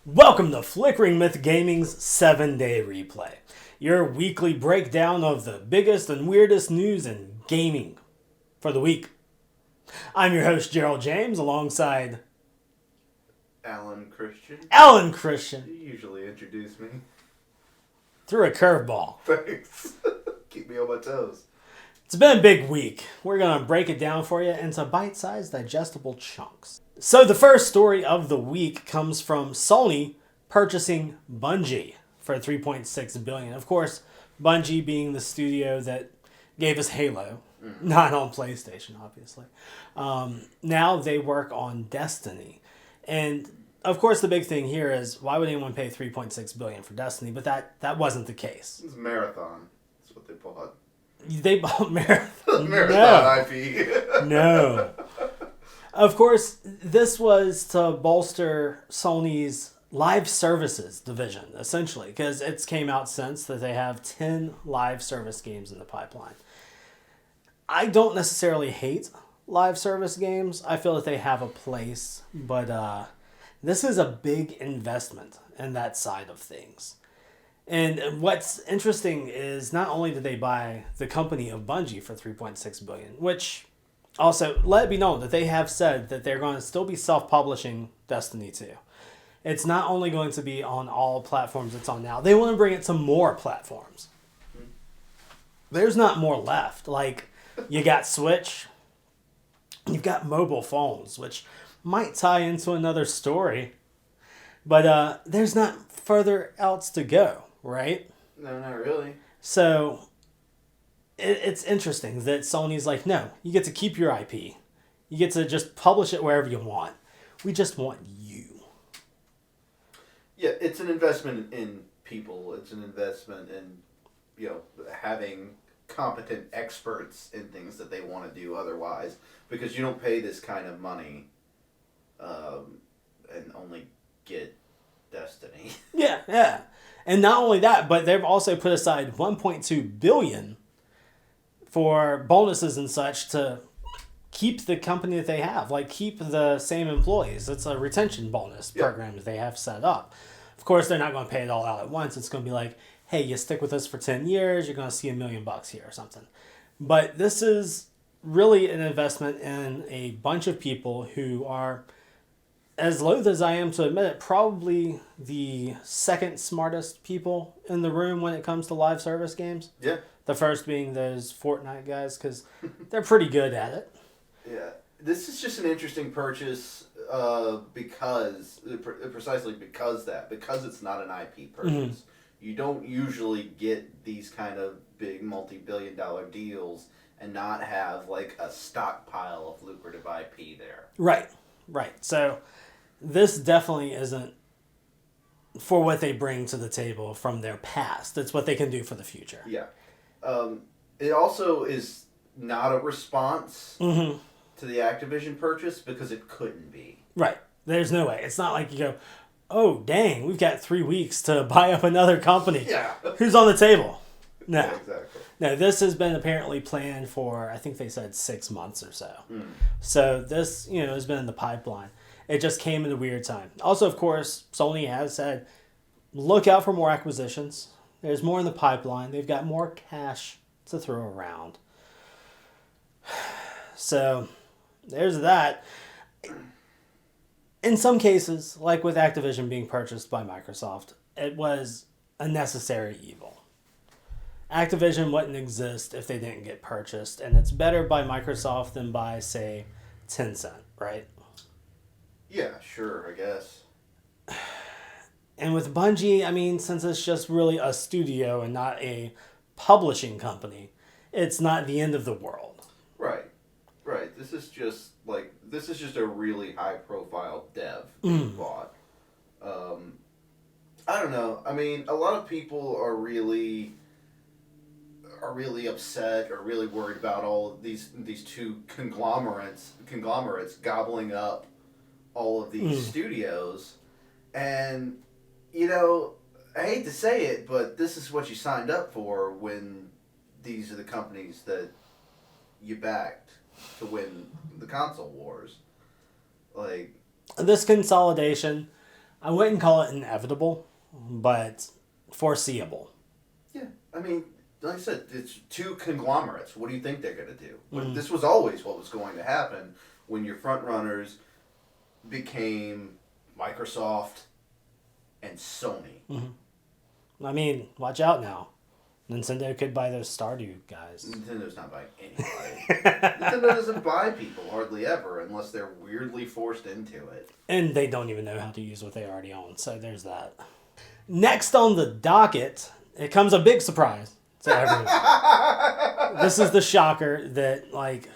Welcome to Flickering Myth Gaming's 7-Day Replay, your weekly breakdown of the biggest and weirdest news in gaming for the week. I'm your host, Gerald James, alongside Alan Christian. Alan Christian. You usually introduce me. Through a curveball. Thanks. Keep me on my toes. It's been a big week. We're going to break it down for you into bite-sized, digestible chunks. So the first story of the week comes from Sony purchasing Bungie for $3.6 billion. Of course, Bungie being the studio that gave us Halo, not on PlayStation, obviously. Now they work on Destiny. And of course, the big thing here is, why would anyone pay $3.6 billion for Destiny? But that wasn't the case. It's Marathon. That's what they bought. They bought Marathon. Marathon IP. No. Of course, this was to bolster Sony's live services division, essentially, because it's came out since that they have 10 live service games in the pipeline. I don't necessarily hate live service games. I feel that they have a place, but this is a big investment in that side of things. And what's interesting is not only did they buy the company of Bungie for $3.6 billion, which also let it be known that they have said that they're going to still be self-publishing Destiny 2. It's not only going to be on all platforms it's on now. They want to bring it to more platforms. There's not more left. Like, you got Switch, you've got mobile phones, which might tie into another story, but there's not further else to go, right? No, not really. So it's interesting that Sony's like, no, you get to keep your IP. You get to just publish it wherever you want. We just want you. Yeah, it's an investment in people. It's an investment in, having competent experts in things that they want to do otherwise. Because you don't pay this kind of money and only get Destiny. Yeah. And not only that, but they've also put aside $1.2 billion for bonuses and such to keep the company that they have, like keep the same employees. It's a retention bonus program that they have set up. Of course, they're not going to pay it all out at once. It's going to be like, hey, you stick with us for 10 years, you're going to see $1 million here or something. But this is really an investment in a bunch of people who are, as loath as I am to admit it, probably the second smartest people in the room when it comes to live service games. Yeah. The first being those Fortnite guys, because they're pretty good at it. Yeah. This is just an interesting purchase precisely because it's not an IP purchase. Mm-hmm. You don't usually get these kind of big multi-billion-dollar deals and not have like a stockpile of lucrative IP there. Right. So this definitely isn't for what they bring to the table from their past. It's what they can do for the future. Yeah. It also is not a response to the Activision purchase because it couldn't be. Right. There's no way. It's not like you go, oh, dang, we've got 3 weeks to buy up another company. Yeah. Who's on the table? No. Yeah, exactly. No, this has been apparently planned for, I think they said 6 months or so. So this, has been in the pipeline. It just came at a weird time. Also, of course, Sony has said, look out for more acquisitions. There's more in the pipeline. They've got more cash to throw around. So, there's that. In some cases, like with Activision being purchased by Microsoft, it was a necessary evil. Activision wouldn't exist if they didn't get purchased, and it's better by Microsoft than by, say, Tencent, right? Yeah, sure, I guess. And with Bungie, since it's just really a studio and not a publishing company, it's not the end of the world. Right. This is just a really high profile dev bought. I don't know. A lot of people are really upset or really worried about all of these two conglomerates gobbling up all of these studios. And, I hate to say it, but this is what you signed up for when these are the companies that you backed to win the console wars. Like, this consolidation I wouldn't call it inevitable, but foreseeable. Yeah, I mean, like I said, it's two conglomerates. What do you think they're going to do? This was always what was going to happen when your front runners became Microsoft and Sony. I mean, watch out now. Nintendo could buy those Stardew guys. Nintendo's not buying anybody. Nintendo doesn't buy people hardly ever unless they're weirdly forced into it. And they don't even know how to use what they already own, so there's that. Next on the docket, it comes a big surprise to everyone. This is the shocker that, like,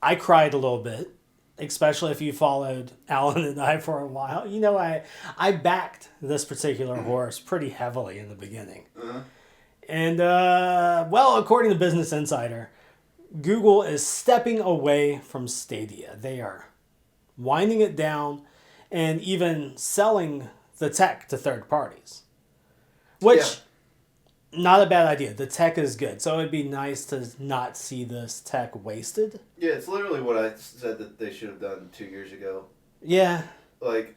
I cried a little bit, especially if you followed Alan and I for a while. You know, I backed this particular horse pretty heavily in the beginning. And, well, according to Business Insider, Google is stepping away from Stadia. They are winding it down and even selling the tech to third parties. Which, not a bad idea. The tech is good. So it'd be nice to not see this tech wasted. Yeah, it's literally what I said that they should have done 2 years ago. Yeah. Like,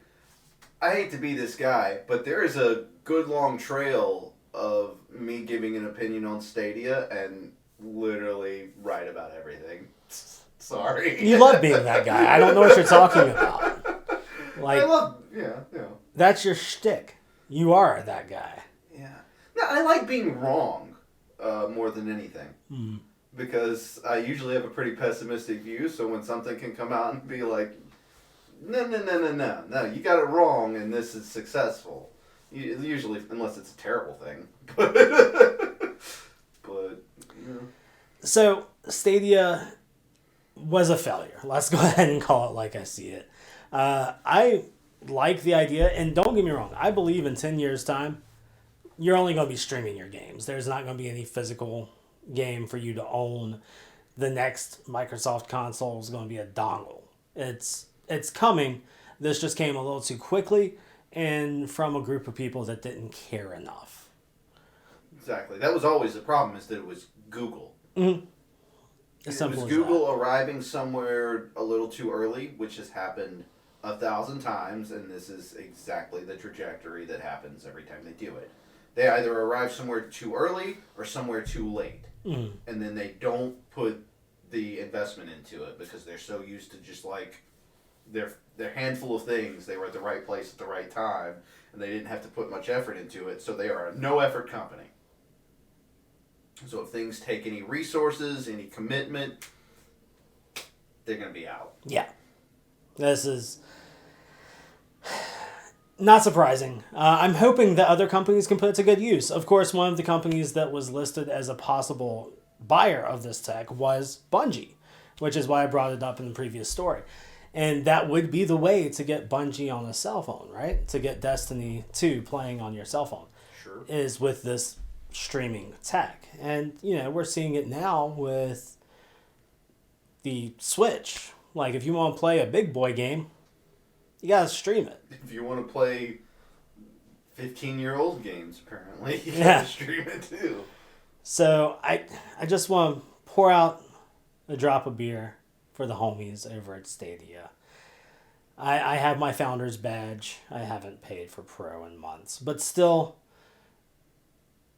I hate to be this guy, but there is a good long trail of me giving an opinion on Stadia and literally right about everything. Sorry. You love being that guy. I don't know what you're talking about. Like, I love, yeah. That's your shtick. You are that guy. Yeah. No, I like being wrong more than anything. Because I usually have a pretty pessimistic view, so when something can come out and be like, no, you got it wrong and this is successful. Usually, unless it's a terrible thing. But you know. So, Stadia was a failure. Let's go ahead and call it like I see it. I like the idea, and don't get me wrong, I believe in 10 years' time, you're only going to be streaming your games. There's not going to be any physical game for you to own. The next Microsoft console is going to be a dongle. It's coming. This just came a little too quickly and from a group of people that didn't care enough. Exactly. That was always the problem, is that it was Google. Mm-hmm. It was Google arriving somewhere a little too early, which has happened 1,000 times, and this is exactly the trajectory that happens every time they do it. They either arrive somewhere too early or somewhere too late. And then they don't put the investment into it because they're so used to just like their handful of things. They were at the right place at the right time, and they didn't have to put much effort into it, so they are a no-effort company. So if things take any resources, any commitment, they're going to be out. Yeah. This is not surprising. I'm hoping that other companies can put it to good use. Of course, one of the companies that was listed as a possible buyer of this tech was Bungie, which is why I brought it up in the previous story. And that would be the way to get Bungie on a cell phone, right? To get Destiny 2 playing on your cell phone. Sure. Is with this streaming tech. And, you know, we're seeing it now with the Switch. Like, if you want to play a big boy game, you got to stream it. If you want to play 15-year-old games, apparently, you got to stream it too. So, I just want to pour out a drop of beer for the homies over at Stadia. I have my founder's badge. I haven't paid for Pro in months. But still,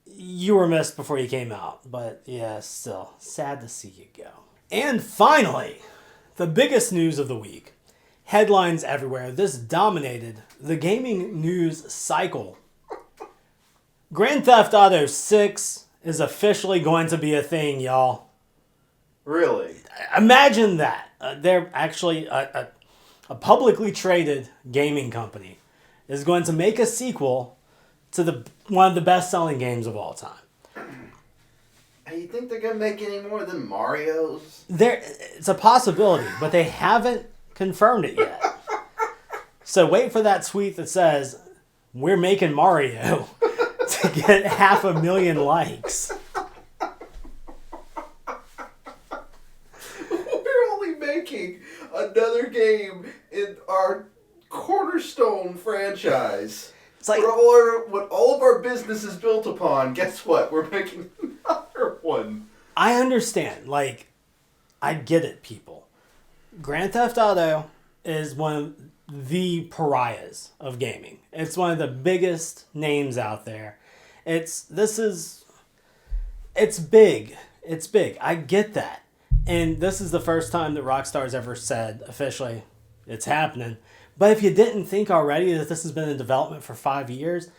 you were missed before you came out. But yeah, still, sad to see you go. And finally, the biggest news of the week. Headlines everywhere. This dominated the gaming news cycle. Grand Theft Auto 6 is officially going to be a thing, y'all. Really? Imagine that. They're actually a publicly traded gaming company is going to make a sequel to one of the best-selling games of all time. You think they're going to make any more than Mario's? It's a possibility, but they haven't confirmed it yet. So wait for that tweet that says, "We're making Mario," to get 500,000 likes. We're only making another game in our cornerstone franchise. It's like what all of our business is built upon. Guess what? We're making another one. I understand. Like, I get it, people. Grand Theft Auto is one of the pariahs of gaming. It's one of the biggest names out there. It's big. It's big. I get that. And this is the first time that Rockstar's ever said officially it's happening. But if you didn't think already that this has been in development for 5 years,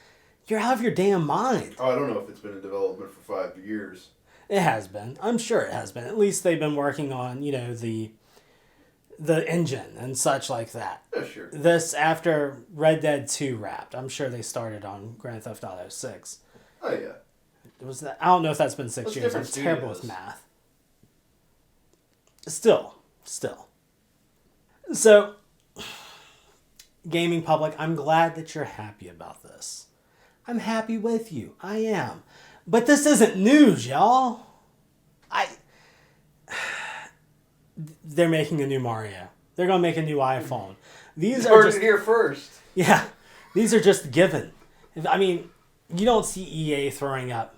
you're out of your damn mind. Oh, I don't know if it's been in development for 5 years. It has been. I'm sure it has been. At least they've been working on, the engine and such like that. Yeah, sure. This after Red Dead 2 wrapped. I'm sure they started on Grand Theft Auto 6. Oh, yeah. Was that? I don't know if that's been 6 years. I'm terrible with math. Still. So, gaming public, I'm glad that you're happy about this. I'm happy with you. I am. But this isn't news, y'all. They're making a new Mario. They're going to make a new iPhone. These are just here first. Yeah. These are just given. I mean, you don't see EA throwing up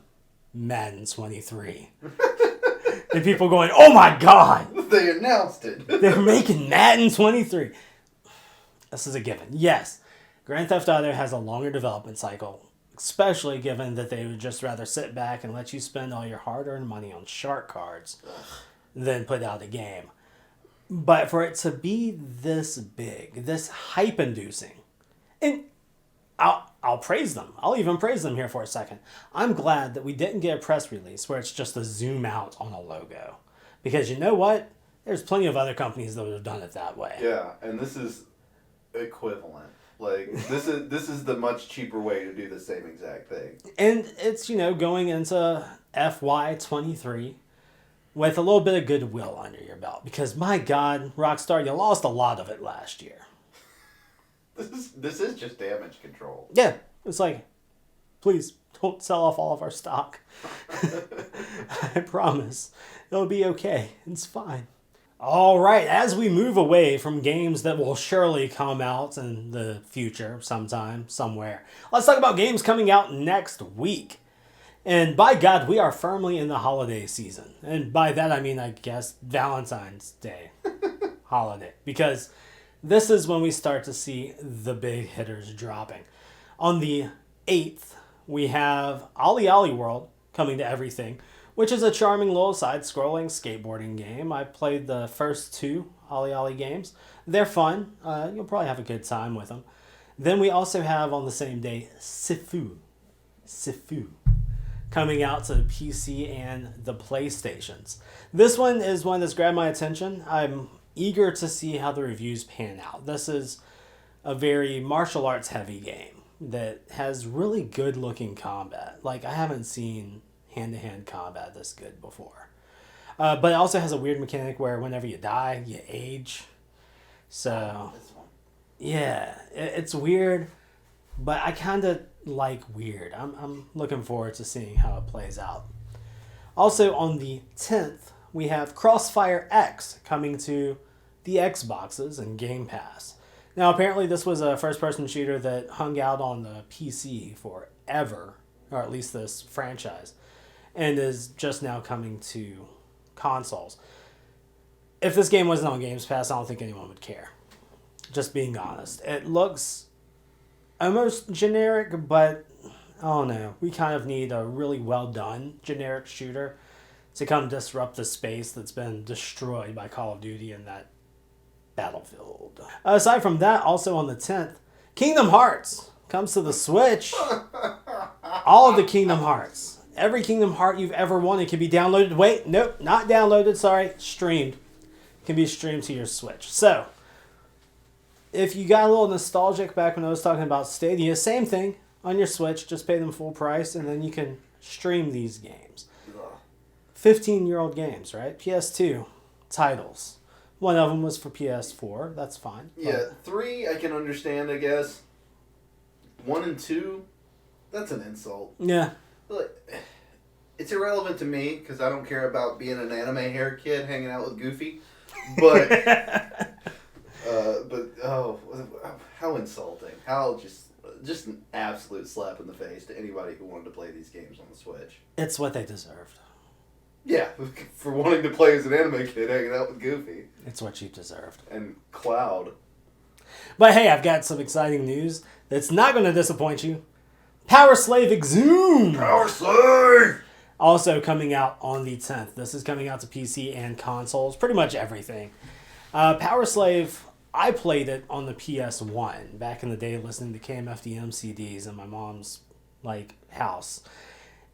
Madden 23. And people going, "Oh my god, they announced it. They're making Madden 23." This is a given. Yes. Grand Theft Auto has a longer development cycle, especially given that they would just rather sit back and let you spend all your hard-earned money on shark cards than put out a game. But for it to be this big, this hype-inducing, and I'll praise them. I'll even praise them here for a second. I'm glad that we didn't get a press release where it's just a zoom out on a logo. Because you know what? There's plenty of other companies that would have done it that way. Yeah, and this is equivalent. Like, this is the much cheaper way to do the same exact thing. And it's, going into FY23 with a little bit of goodwill under your belt. Because, my God, Rockstar, you lost a lot of it last year. This is just damage control. Yeah. It's like, please, don't sell off all of our stock. I promise. It'll be okay. It's fine. All right, as we move away from games that will surely come out in the future sometime, somewhere, let's talk about games coming out next week. And by God, we are firmly in the holiday season. And by that, I mean, I guess, Valentine's Day holiday. Because this is when we start to see the big hitters dropping. On the 8th, we have Ollie Ollie World coming to everything, which is a charming little side-scrolling skateboarding game. I played the first 2 Ollie Ollie games. They're fun. You'll probably have a good time with them. Then we also have, on the same day, Sifu, coming out to the PC and the PlayStations. This one is one that's grabbed my attention. I'm eager to see how the reviews pan out. This is a very martial arts heavy game that has really good looking combat. Like, I haven't seen hand-to-hand combat this good before. But it also has a weird mechanic where whenever you die, you age. So, yeah, it's weird, but I kind of like weird. I'm looking forward to seeing how it plays out. Also, on the 10th, we have Crossfire X coming to the Xboxes and Game Pass. Now, apparently this was a first-person shooter that hung out on the PC forever, or at least this franchise, and is just now coming to consoles. If this game wasn't on Games Pass, I don't think anyone would care. Just being honest. It looks almost generic, but I don't know. We kind of need a really well-done generic shooter to come disrupt the space that's been destroyed by Call of Duty and that Battlefield. Aside from that, also on the 10th, Kingdom Hearts comes to the Switch. All of the Kingdom Hearts. Every Kingdom Heart you've ever wanted can be downloaded. Wait, nope, not downloaded, sorry. Streamed. Can be streamed to your Switch. So, if you got a little nostalgic back when I was talking about Stadia, same thing on your Switch. Just pay them full price and then you can stream these games. 15-year-old games, right? PS2 titles. One of them was for PS4. That's fine. Yeah, 3 I can understand, I guess. 1 and 2, that's an insult. Yeah. Look, it's irrelevant to me because I don't care about being an anime hair kid hanging out with Goofy. But, how insulting! How just an absolute slap in the face to anybody who wanted to play these games on the Switch. It's what they deserved. Yeah, for wanting to play as an anime kid hanging out with Goofy. It's what you deserved. And Cloud. But hey, I've got some exciting news that's not going to disappoint you. Power Slave Exhumed! Power Slave! Also coming out on the 10th. This is coming out to PC and consoles, pretty much everything. Power Slave, I played it on the PS1 back in the day, listening to KMFDM CDs in my mom's house,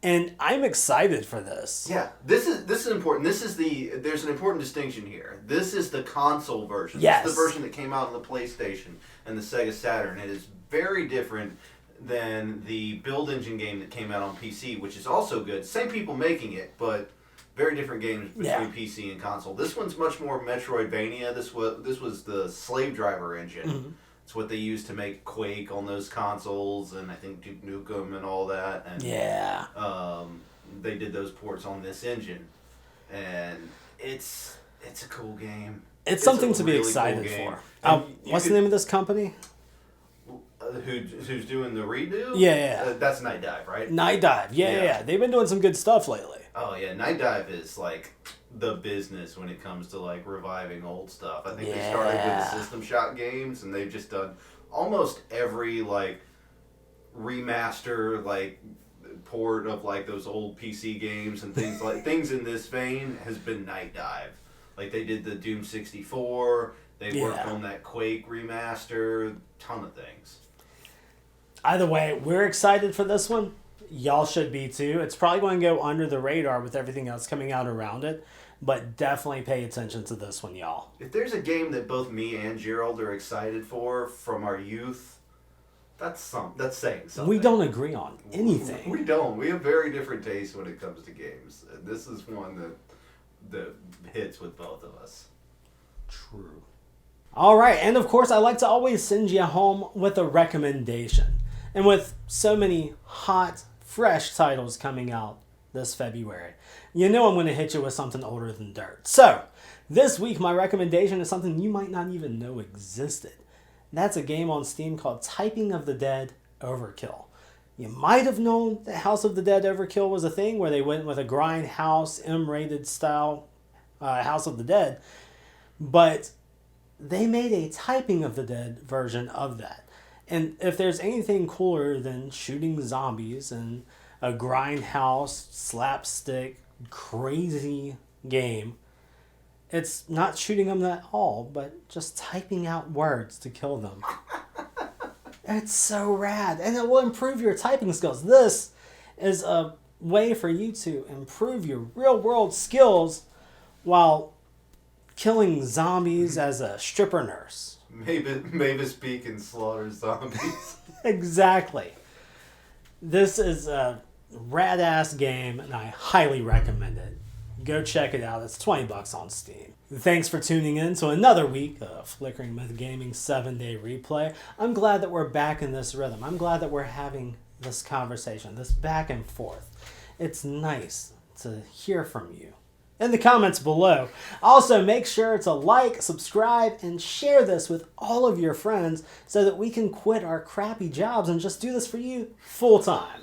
and I'm excited for this. Yeah, this is important. There's an important distinction here. This is the console version. Yes. This is the version that came out on the PlayStation and the Sega Saturn. It is very different than the Build Engine game that came out on PC, which is also good. Same people making it, but very different games between PC and console. This one's much more Metroidvania. This was the Slave Driver engine. Mm-hmm. It's what they used to make Quake on those consoles, and I think Duke Nukem and all that. And they did those ports on this engine, and it's a cool game. It's something to be excited for. What's the name of this company? Who's doing the redo? Yeah. That's Night Dive, right? Night Dive, yeah. They've been doing some good stuff lately. Oh yeah, Night Dive is the business when it comes to reviving old stuff. I think they started with the System Shock games, and they've just done almost every remaster port of those old PC games and things things in this vein has been Night Dive. They did the Doom 64. They worked on that Quake remaster. Ton of things. Either way, we're excited for this one. Y'all should be too. It's probably going to go under the radar with everything else coming out around it, but definitely pay attention to this one, y'all. If there's a game that both me and Gerald are excited for from our youth, that's saying something. We don't agree on anything. We don't. We have very different tastes when it comes to games. And this is one that hits with both of us. True. All right, and of course, I like to always send you home with a recommendation. And with so many hot, fresh titles coming out this February, you know I'm going to hit you with something older than dirt. So, this week my recommendation is something you might not even know existed. That's a game on Steam called Typing of the Dead Overkill. You might have known that House of the Dead Overkill was a thing where they went with a grindhouse, M-rated style House of the Dead, but they made a Typing of the Dead version of that. And if there's anything cooler than shooting zombies in a grindhouse, slapstick, crazy game, it's not shooting them at all, but just typing out words to kill them. It's so rad, and it will improve your typing skills. This is a way for you to improve your real-world skills while killing zombies as a stripper nurse. Mavis Beacon slaughters zombies. Exactly. This is a rad-ass game, and I highly recommend it. Go check it out. It's $20 on Steam. Thanks for tuning in to another week of Flickering Myth Gaming 7-Day Replay. I'm glad that we're back in this rhythm. I'm glad that we're having this conversation, this back and forth. It's nice to hear from you in the comments below. Also, make sure to like, subscribe, and share this with all of your friends so that we can quit our crappy jobs and just do this for you full time.